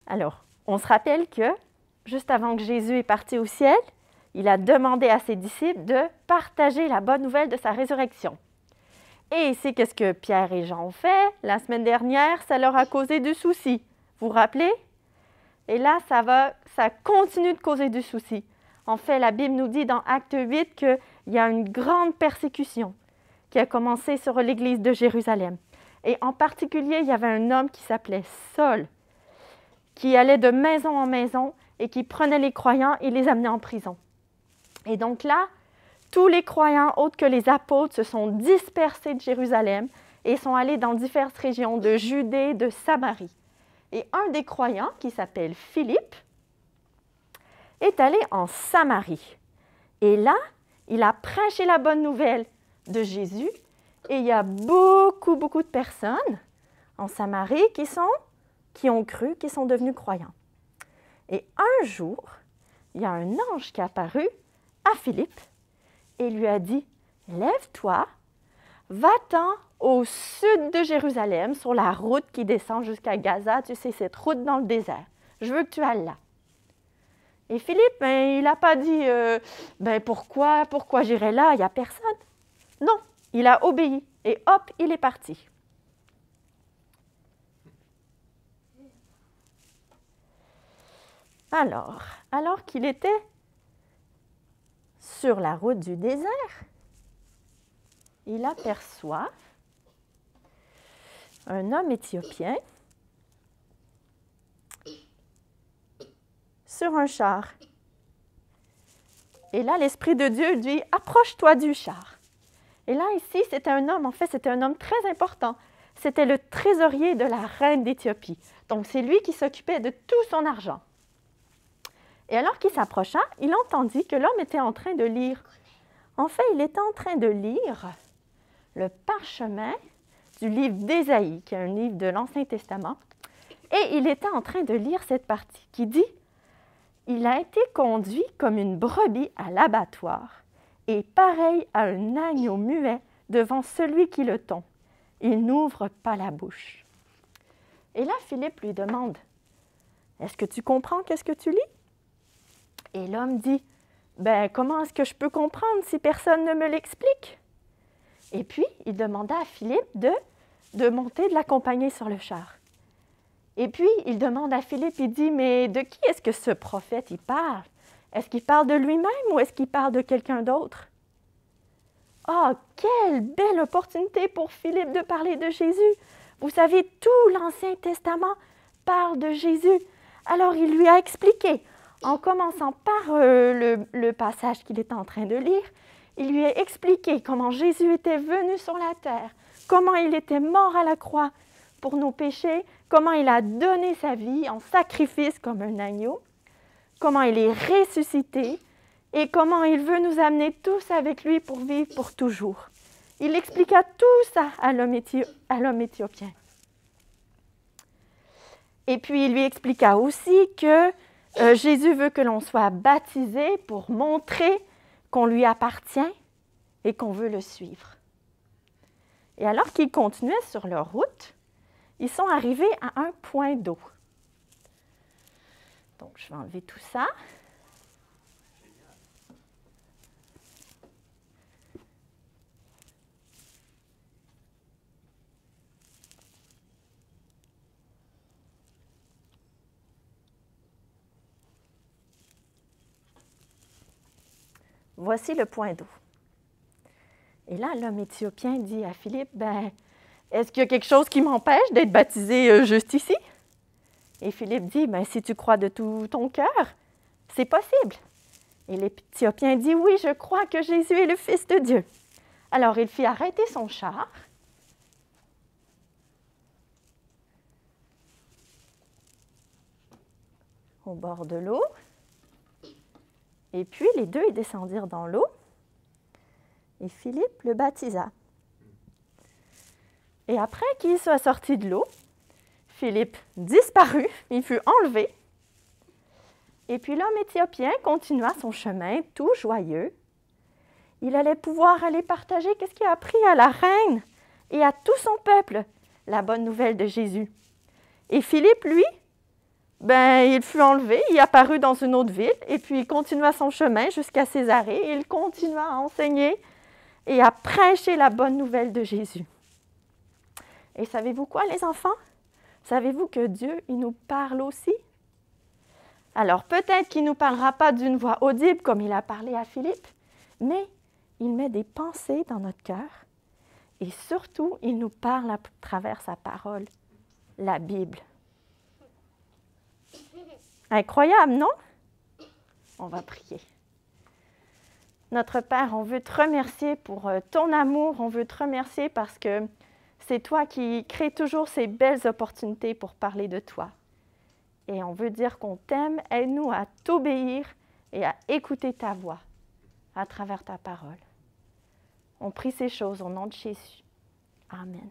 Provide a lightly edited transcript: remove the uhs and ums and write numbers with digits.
Alors, on se rappelle que, juste avant que Jésus est parti au ciel, il a demandé à ses disciples de partager la bonne nouvelle de sa résurrection. Et c'est qu'est-ce que Pierre et Jean ont fait la semaine dernière, ça leur a causé du souci. Vous vous rappelez? Et là, ça continue de causer du souci. En fait, la Bible nous dit dans Acte 8 qu'il y a une grande persécution qui a commencé sur l'Église de Jérusalem. Et en particulier, il y avait un homme qui s'appelait Saul, qui allait de maison en maison et qui prenait les croyants et les amenait en prison. Et donc là, tous les croyants, autres que les apôtres, se sont dispersés de Jérusalem et sont allés dans diverses régions de Judée, de Samarie. Et un des croyants, qui s'appelle Philippe, est allé en Samarie. Et là, il a prêché la bonne nouvelle de Jésus. Et il y a beaucoup de personnes en Samarie qui ont cru, qui sont devenus croyants. Et un jour, il y a un ange qui est apparu à Philippe et lui a dit, « Lève-toi, va-t'en au sud de Jérusalem, sur la route qui descend jusqu'à Gaza, tu sais, cette route dans le désert. Je veux que tu ailles là. » Et Philippe, il n'a pas dit, pourquoi j'irai là, il n'y a personne. Non, il a obéi et hop, il est parti. Alors qu'il était sur la route du désert, il aperçoit un homme éthiopien sur un char. Et là, l'Esprit de Dieu lui dit, « Approche-toi du char. » Et là, ici, c'était un homme très important. C'était le trésorier de la reine d'Éthiopie. Donc, c'est lui qui s'occupait de tout son argent. Et alors qu'il s'approcha, il entendit que l'homme était en train de lire. En fait, il était en train de lire le parchemin du livre d'Ésaïe, qui est un livre de l'Ancien Testament. Et il était en train de lire cette partie qui dit « Il a été conduit comme une brebis à l'abattoir, et pareil à un agneau muet devant celui qui le tond. Il n'ouvre pas la bouche. » Et là, Philippe lui demande « Est-ce que tu comprends qu'est-ce que tu lis? » Et l'homme dit, « Comment est-ce que je peux comprendre si personne ne me l'explique? » Et puis, il demanda à Philippe de monter, de l'accompagner sur le char. Et puis, il demande à Philippe, il dit, « Mais de qui est-ce que ce prophète, il parle? Est-ce qu'il parle de lui-même ou est-ce qu'il parle de quelqu'un d'autre? » Oh, quelle belle opportunité pour Philippe de parler de Jésus! Vous savez, tout l'Ancien Testament parle de Jésus. Alors, il lui a expliqué, en commençant par le passage qu'il était en train de lire, il lui a expliqué comment Jésus était venu sur la terre, comment il était mort à la croix pour nos péchés, comment il a donné sa vie en sacrifice comme un agneau, comment il est ressuscité et comment il veut nous amener tous avec lui pour vivre pour toujours. Il expliqua tout ça à l'homme éthiopien. Et puis, il lui expliqua aussi que Jésus veut que l'on soit baptisé pour montrer qu'on lui appartient et qu'on veut le suivre. Et alors qu'ils continuaient sur leur route, ils sont arrivés à un point d'eau. Donc, je vais enlever tout ça. Voici le point d'eau. Et là, l'homme éthiopien dit à Philippe, « Est-ce qu'il y a quelque chose qui m'empêche d'être baptisé juste ici? » Et Philippe dit, « Si tu crois de tout ton cœur, c'est possible. » Et l'Éthiopien dit, « Oui, je crois que Jésus est le Fils de Dieu. » Alors, il fit arrêter son char. Au bord de l'eau. Et puis, les deux, ils descendirent dans l'eau. Et Philippe le baptisa. Et après qu'il soit sorti de l'eau, Philippe disparut, il fut enlevé. Et puis l'homme éthiopien continua son chemin tout joyeux. Il allait pouvoir aller partager qu'est-ce qu'il a appris à la reine et à tout son peuple, la bonne nouvelle de Jésus. Et Philippe, lui, ben, il fut enlevé, il apparut dans une autre ville, et puis il continua son chemin jusqu'à Césarée, et il continua à enseigner et à prêcher la bonne nouvelle de Jésus. Et savez-vous quoi, les enfants? Savez-vous que Dieu, il nous parle aussi? Alors, peut-être qu'il ne nous parlera pas d'une voix audible comme il a parlé à Philippe, mais il met des pensées dans notre cœur, et surtout, il nous parle à travers sa parole, la Bible. Incroyable, non? On va prier. Notre Père, on veut te remercier pour ton amour, on veut te remercier parce que c'est toi qui crées toujours ces belles opportunités pour parler de toi. Et on veut dire qu'on t'aime, aide-nous à t'obéir et à écouter ta voix à travers ta parole. On prie ces choses au nom de Jésus. Amen.